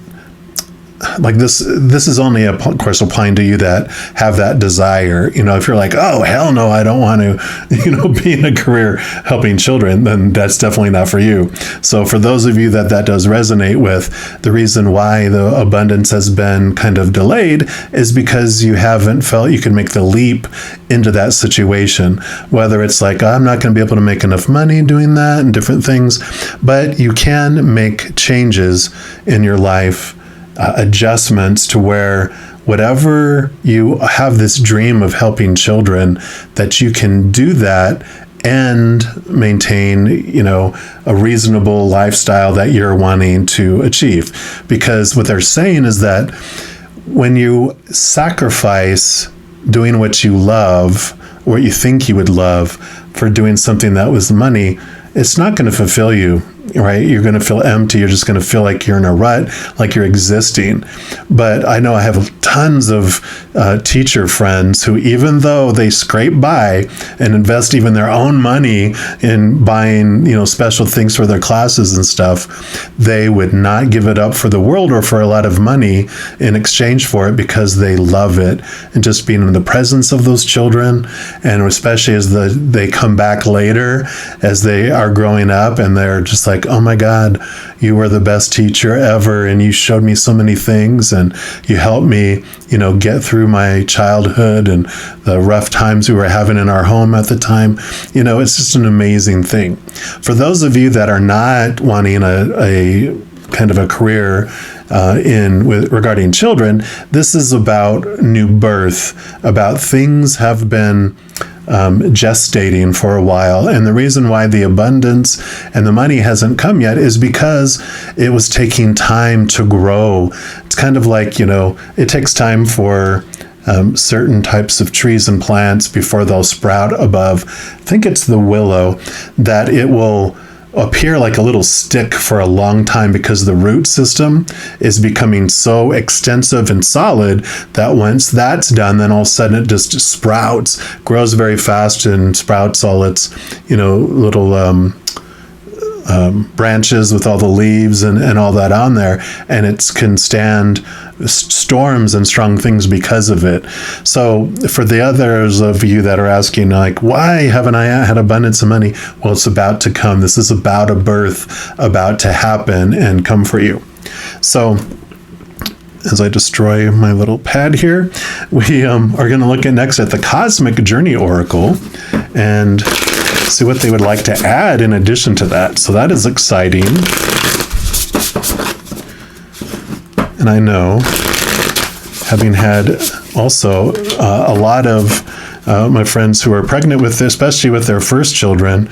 like this is only, of course, applying to you that have that desire. If you're like, oh, hell no, I don't want to, be in a career helping children, then that's definitely not for you. So for those of you that does resonate with, the reason why the abundance has been kind of delayed is because you haven't felt you can make the leap into that situation. Whether it's like, I'm not going to be able to make enough money doing that and different things, but you can make changes in your life, adjustments to where whatever you have this dream of helping children, that you can do that and maintain, a reasonable lifestyle that you're wanting to achieve. Because what they're saying is that when you sacrifice doing what you love, or what you think you would love, for doing something that was money, it's not going to fulfill you right? You're going to feel empty. You're just going to feel like you're in a rut, like you're existing. But I know I have tons of teacher friends who, even though they scrape by and invest even their own money in buying, special things for their classes and stuff, they would not give it up for the world or for a lot of money in exchange for it, because they love it. And just being in the presence of those children, and especially as they come back later, as they are growing up, and they're just like, oh my God, you were the best teacher ever, and you showed me so many things, and you helped me, get through my childhood and the rough times we were having in our home at the time. It's just an amazing thing. For those of you that are not wanting a kind of a career regarding children, this is about new birth, about things have been gestating for a while. And the reason why the abundance and the money hasn't come yet is because it was taking time to grow. It's kind of like, it takes time for certain types of trees and plants before they'll sprout above. I think it's the willow, that it will appear like a little stick for a long time because the root system is becoming so extensive and solid that once that's done, then all of a sudden it just sprouts, grows very fast, and sprouts all its, little branches with all the leaves and all that on there, and it can stand storms and strong things because of it. So for the others of you that are asking, like, why haven't I had abundance of money? Well, it's about to come. This is about a birth about to happen and come for you. So as I destroy my little pad here, we are going to look at next at the Cosmic Journey Oracle and see what they would like to add in addition to that. So that is exciting. And I know, having had also a lot of my friends who are pregnant with, especially with their first children,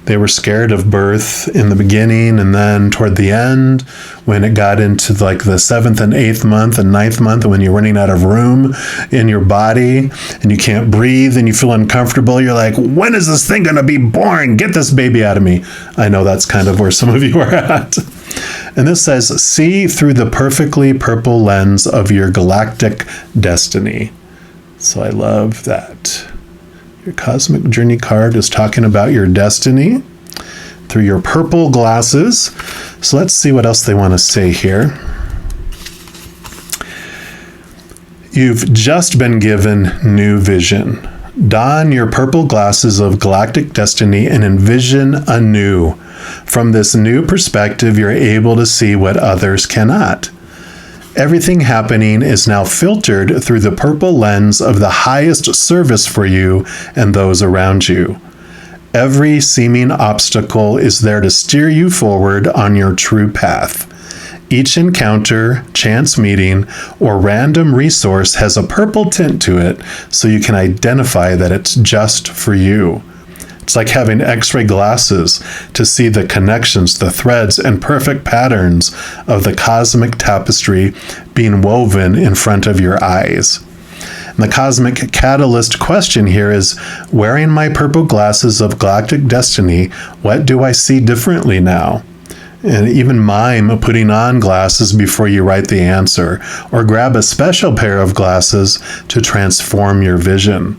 they were scared of birth in the beginning, and then toward the end, when it got into like the 7th and 8th month and 9th month, when you're running out of room in your body and you can't breathe and you feel uncomfortable, you're like, when is this thing going to be born? Get this baby out of me. I know that's kind of where some of you are at. And this says, see through the perfectly purple lens of your galactic destiny. So I love that. Your Cosmic Journey card is talking about your destiny through your purple glasses. So let's see what else they want to say here. You've just been given new vision. Don your purple glasses of galactic destiny and envision anew. From this new perspective, you're able to see what others cannot. Everything happening is now filtered through the purple lens of the highest service for you and those around you. Every seeming obstacle is there to steer you forward on your true path. Each encounter, chance meeting, or random resource has a purple tint to it, so you can identify that it's just for you. It's like having X-ray glasses to see the connections, the threads, and perfect patterns of the cosmic tapestry being woven in front of your eyes. And the cosmic catalyst question here is, wearing my purple glasses of galactic destiny, what do I see differently now? And even mime putting on glasses before you write the answer, or grab a special pair of glasses to transform your vision.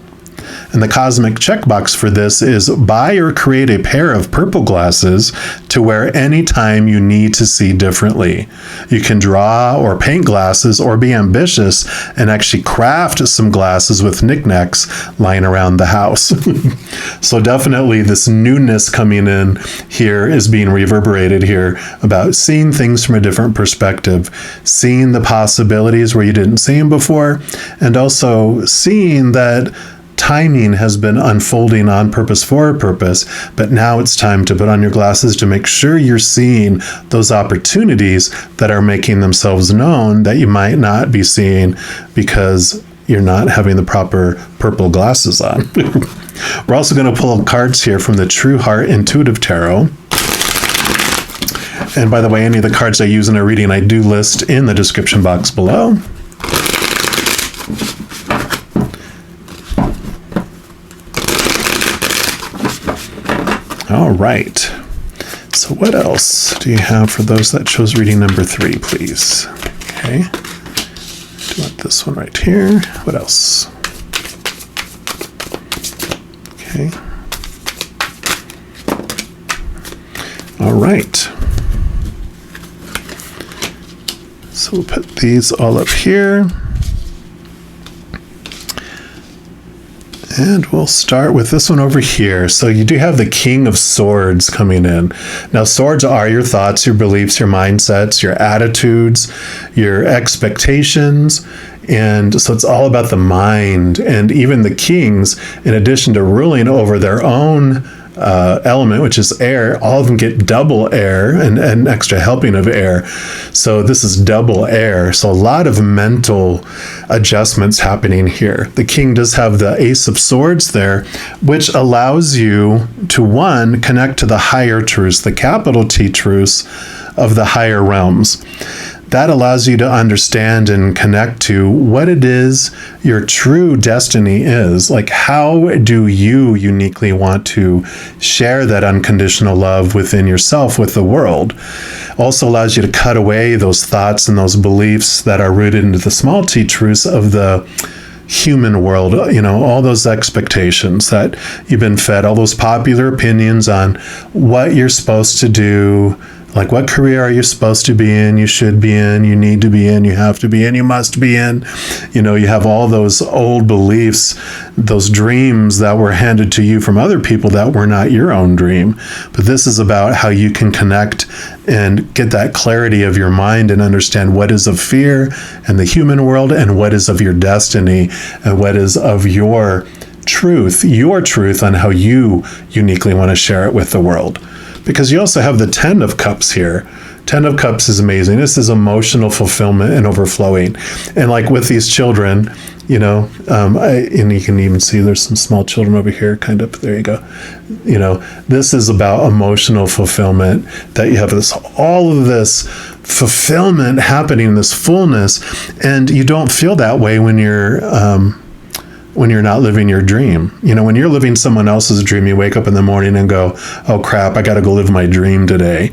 And the cosmic checkbox for this is buy or create a pair of purple glasses to wear anytime you need to see differently. You can draw or paint glasses or be ambitious and actually craft some glasses with knickknacks lying around the house. So definitely this newness coming in here is being reverberated here about seeing things from a different perspective, seeing the possibilities where you didn't see them before, and also seeing that timing has been unfolding on purpose for a purpose, but now it's time to put on your glasses to make sure you're seeing those opportunities that are making themselves known that you might not be seeing because you're not having the proper purple glasses on. We're also going to pull cards here from the True Heart Intuitive Tarot. And by the way, any of the cards I use in a reading, I do list in the description box below. All right. So what else do you have for those that chose reading number 3, please? Okay. Do you want this one right here? What else? Okay. All right. So we'll put these all up here. And we'll start with this one over here. So you do have the King of Swords coming in. Now, swords are your thoughts, your beliefs, your mindsets, your attitudes, your expectations. And so it's all about the mind. And even the kings, in addition to ruling over their own element, which is air, all of them get double air and an extra helping of air. So this is double air. So a lot of mental adjustments happening here. The king does have the Ace of Swords there, which allows you to, one, connect to the higher truths, the capital T truths of the higher realms. That allows you to understand and connect to what it is your true destiny is. Like, how do you uniquely want to share that unconditional love within yourself, with the world? Also allows you to cut away those thoughts and those beliefs that are rooted into the small t truths of the human world, all those expectations that you've been fed, all those popular opinions on what you're supposed to do. Like, what career are you supposed to be in? You should be in, you need to be in, you have to be in, you must be in. You have all those old beliefs, those dreams that were handed to you from other people that were not your own dream. But this is about how you can connect and get that clarity of your mind and understand what is of fear and the human world and what is of your destiny and what is of your truth on how you uniquely want to share it with the world. Because you also have the 10 of Cups here. 10 of Cups is amazing. This is emotional fulfillment and overflowing. And like with these children, and you can even see there's some small children over here, kind of, there you go. This is about emotional fulfillment, that you have all of this fulfillment happening, this fullness, and you don't feel that way when you're not living your dream. When you're living someone else's dream, you wake up in the morning and go, oh crap, I got to go live my dream today.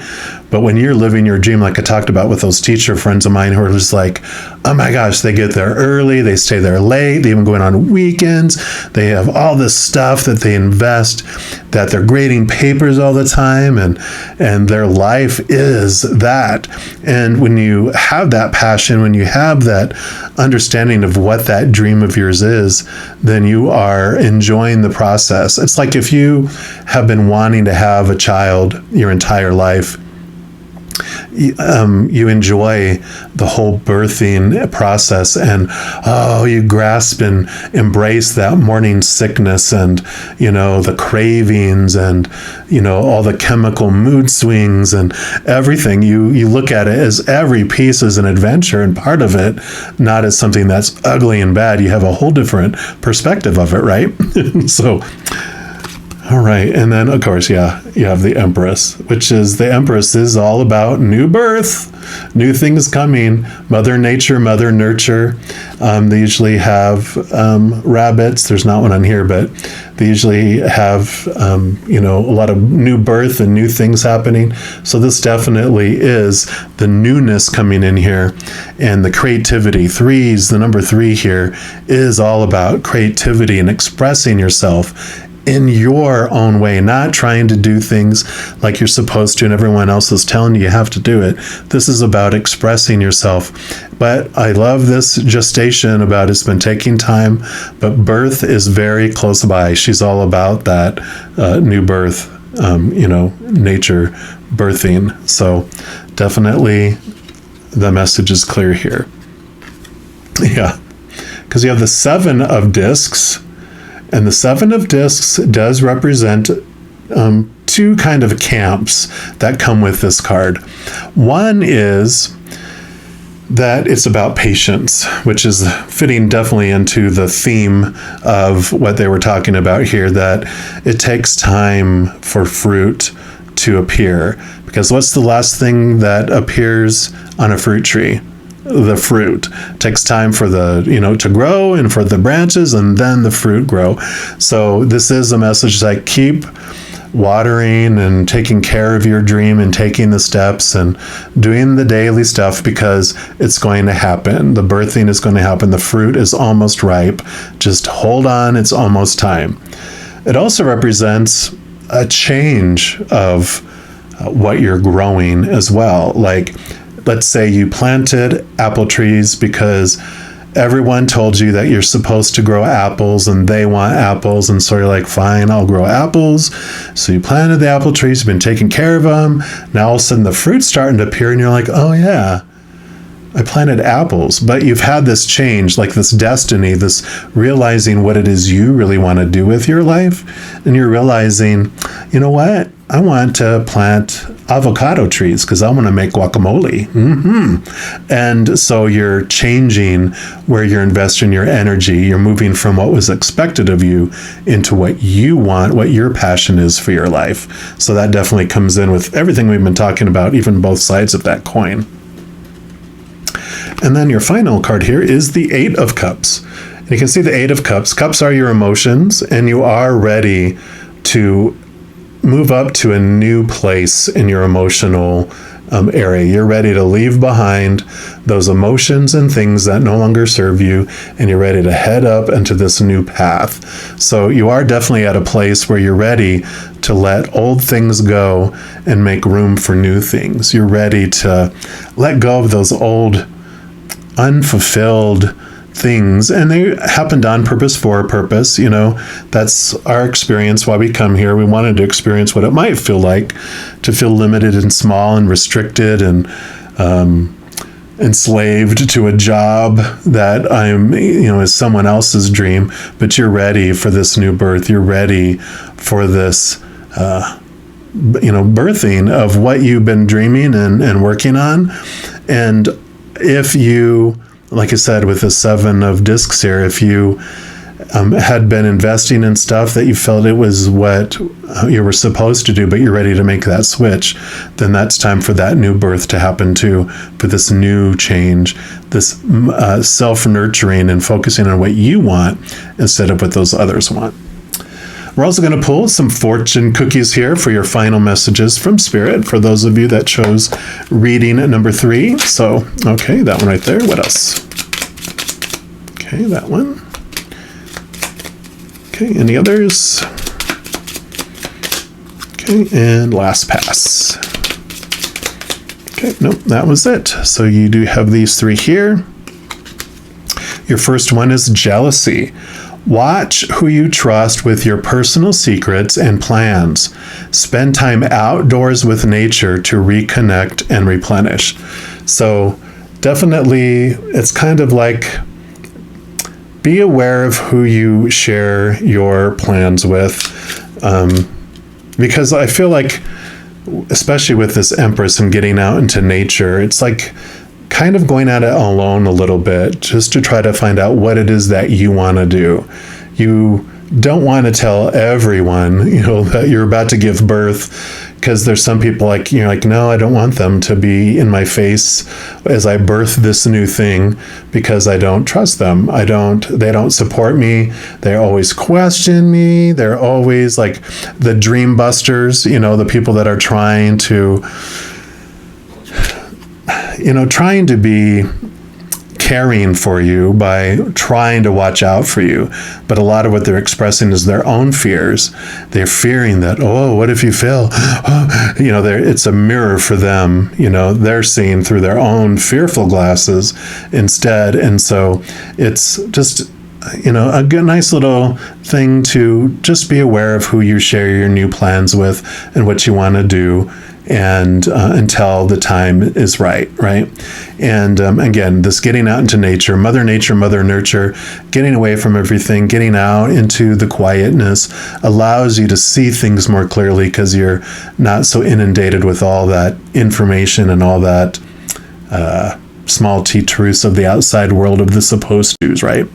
But when you're living your dream, like I talked about with those teacher friends of mine who are just like, oh my gosh, they get there early, they stay there late, they even go in on weekends, they have all this stuff that they invest, that they're grading papers all the time, and their life is that. And when you have that passion, when you have that understanding of what that dream of yours is, then you are enjoying the process. It's like if you have been wanting to have a child your entire life, you enjoy the whole birthing process, and you grasp and embrace that morning sickness and the cravings and all the chemical mood swings and everything. You look at it as every piece is an adventure, and part of it not as something that's ugly and bad. You have a whole different perspective of it, right? So all right, and then of course, you have the Empress, the Empress is all about new birth, new things coming, Mother Nature, Mother Nurture. They usually have rabbits. There's not one on here, but they usually have a lot of new birth and new things happening. So this definitely is the newness coming in here, and the creativity. The number 3 here is all about creativity and expressing yourself in your own way, not trying to do things like you're supposed to and everyone else is telling you have to do it. This is about expressing yourself. But I love this gestation about it's been taking time, but birth is very close by. She's all about that new birth, nature birthing. So definitely the message is clear here. Yeah, because you have the 7 of Discs. And the 7 of Discs does represent 2 kind of camps that come with this card. One is that it's about patience, which is fitting definitely into the theme of what they were talking about here, that it takes time for fruit to appear. Because what's the last thing that appears on a fruit tree? The fruit. It takes time for to grow and for the branches and then the fruit grow. So this is a message that keep watering and taking care of your dream and taking the steps and doing the daily stuff, because it's going to happen. The birthing is going to happen. The fruit is almost ripe. Just hold on. It's almost time. It also represents a change of what you're growing as well. Like, let's say you planted apple trees because everyone told you that you're supposed to grow apples and they want apples. And so you're like, fine, I'll grow apples. So you planted the apple trees, you've been taking care of them. Now all of a sudden the fruit's starting to appear and you're like, oh yeah, I planted apples. But you've had this change, like this destiny, this realizing what it is you really want to do with your life. And you're realizing, you know what? I want to plant avocado trees because I want to make guacamole. And so you're changing where you're investing your energy. You're moving from what was expected of you into what you want, what your passion is for your life. So that definitely comes in with everything we've been talking about, even both sides of that coin. And then your final card here is the Eight of Cups. And you can see the Eight of Cups. Cups are your emotions, and you are ready to move up to a new place in your emotional area. You're ready to leave behind those emotions and things that no longer serve you, and you're ready to head up into this new path. So you are definitely at a place where you're ready to let old things go and make room for new things. You're ready to let go of those old unfulfilled things, and they happened on purpose for a purpose. You know, that's our experience. Why we come here, we wanted to experience what it might feel like to feel limited and small and restricted and enslaved to a job that is someone else's dream. But you're ready for this new birth. You're ready for this birthing of what you've been dreaming and working on. And if you, like I said, with the Seven of Discs here, if you had been investing in stuff that you felt it was what you were supposed to do, but you're ready to make that switch, then that's time for that new birth to happen too, for this new change, this self-nurturing and focusing on what you want instead of what those others want. We're also going to pull some fortune cookies here for your final messages from Spirit, for those of you that chose reading number 3. So, okay, that one right there. What else? Okay, that one. Okay, any others? Okay, and last pass. Okay, nope, that was it. So you do have these 3 here. Your first one is jealousy. Watch who you trust with your personal secrets and plans. Spend time outdoors with nature to reconnect and replenish. So definitely, it's kind of like, be aware of who you share your plans with. Because I feel like, especially with this Empress and getting out into nature, it's like kind of going at it alone a little bit, just to try to find out what it is that you want to do. You don't want to tell everyone, that you're about to give birth, because there's some people no, I don't want them to be in my face as I birth this new thing, because I don't trust them. They don't support me. They always question me. They're always like the dream busters, the people that are trying to be caring for you by trying to watch out for you. But a lot of what they're expressing is their own fears. They're fearing that, what if you fail? It's a mirror for them. They're seeing through their own fearful glasses instead. And so it's just, a good, nice little thing to just be aware of who you share your new plans with and what you want to do, and until the time is right? And again, this getting out into nature, Mother Nature, Mother Nurture, getting away from everything, getting out into the quietness allows you to see things more clearly, because you're not so inundated with all that information and all that small t truths of the outside world of the supposed to's, right?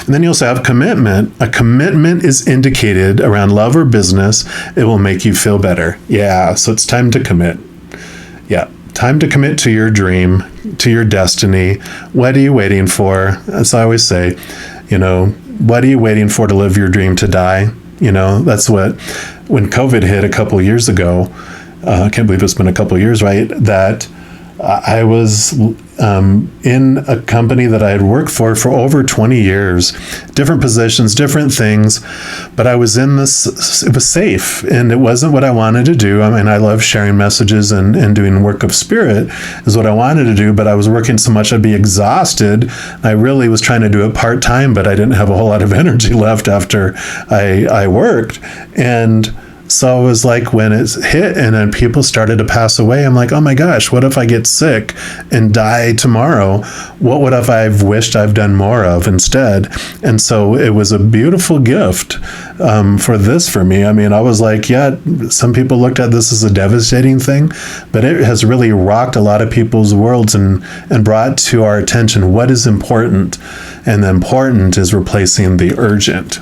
And then you also have commitment. A commitment is indicated around love or business. It will make you feel better. Yeah, so it's time to commit. Yeah, time to commit to your dream, to your destiny. What are you waiting for? As I always say, what are you waiting for to live your dream to die? That's what, when COVID hit a couple years ago, I can't believe it's been a couple years, right? That I was in a company that I had worked for over 20 years, different positions, different things, but I was in this, it was safe, and it wasn't what I wanted to do. I mean, I love sharing messages and doing work of spirit is what I wanted to do, but I was working so much I'd be exhausted. I really was trying to do it part-time, but I didn't have a whole lot of energy left after I worked. And so it was like when it hit and then people started to pass away, I'm like, oh my gosh, what if I get sick and die tomorrow? What would have I've wished I've done more of instead? And so it was a beautiful gift for me. I mean, I was like, yeah, some people looked at this as a devastating thing, but it has really rocked a lot of people's worlds and brought to our attention what is important. And the important is replacing the urgent.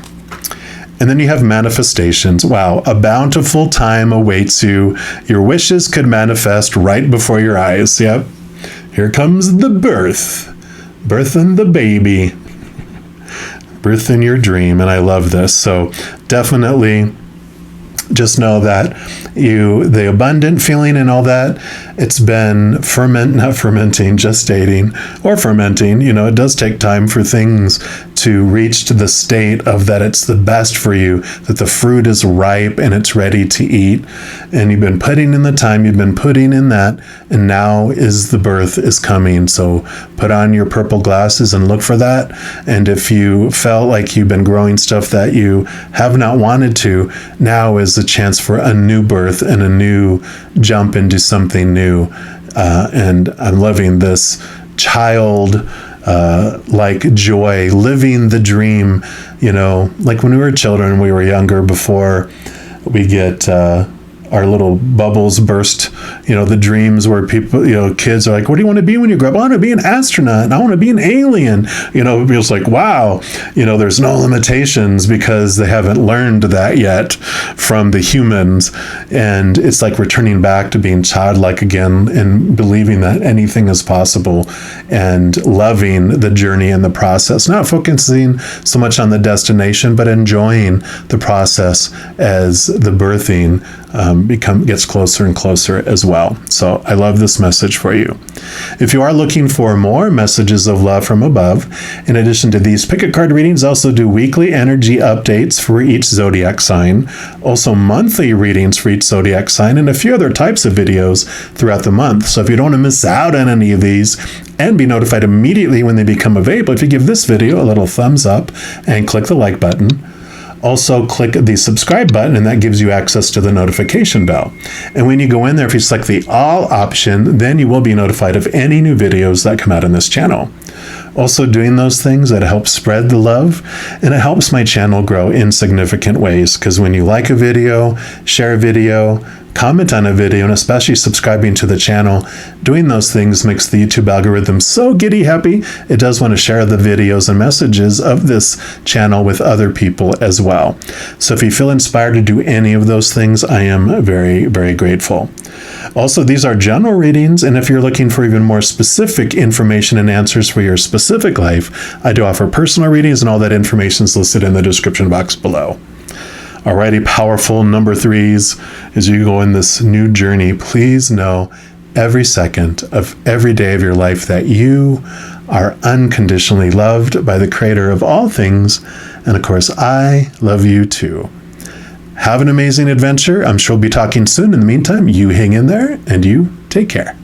And then you have manifestations. Wow, a bountiful time awaits you. Your wishes could manifest right before your eyes. Yep. Here comes the birthing the baby. Birth in your dream. And I love this. So definitely just know that the abundant feeling and all that, it's been gestating or fermenting. It does take time for things to reach to the state of that it's the best for you, that the fruit is ripe and it's ready to eat. And you've been putting in the time, you've been putting in that, and now the birth is coming. So put on your purple glasses and look for that. And if you felt like you've been growing stuff that you have not wanted to, now is the chance for a new birth and a new jump into something new. And I'm loving this child like joy, living the dream, like when we were children, we were younger, before we get our little bubbles burst, the dreams where people, kids are like, what do you want to be when you grow up? I want to be an astronaut and I want to be an alien. It's like, wow, there's no limitations because they haven't learned that yet from the humans. And it's like returning back to being childlike again and believing that anything is possible and loving the journey and the process, not focusing so much on the destination, but enjoying the process as the birthing gets closer and closer as well. So I love this message for you. If you are looking for more messages of love from above, in addition to these pick a card readings, I also do weekly energy updates for each zodiac sign, also monthly readings for each zodiac sign, and a few other types of videos throughout the month. So if you don't want to miss out on any of these and be notified immediately when they become available, if you give this video a little thumbs up and click the like button. Also click the subscribe button, and that gives you access to the notification bell. And when you go in there, if you select the all option, then you will be notified of any new videos that come out on this channel. Also doing those things, that helps spread the love, and it helps my channel grow in significant ways, because when you like a video, share a video, comment on a video, and especially subscribing to the channel, doing those things makes the YouTube algorithm so giddy happy. It does want to share the videos and messages of this channel with other people as well. So if you feel inspired to do any of those things, I am very, very grateful. Also, these are general readings, and if you're looking for even more specific information and answers for your specific life, I do offer personal readings, and all that information is listed in the description box below. Alrighty, powerful number threes, as you go in this new journey, please know every second of every day of your life that you are unconditionally loved by the Creator of all things. And of course, I love you too. Have an amazing adventure. I'm sure we'll be talking soon. In the meantime, you hang in there and you take care.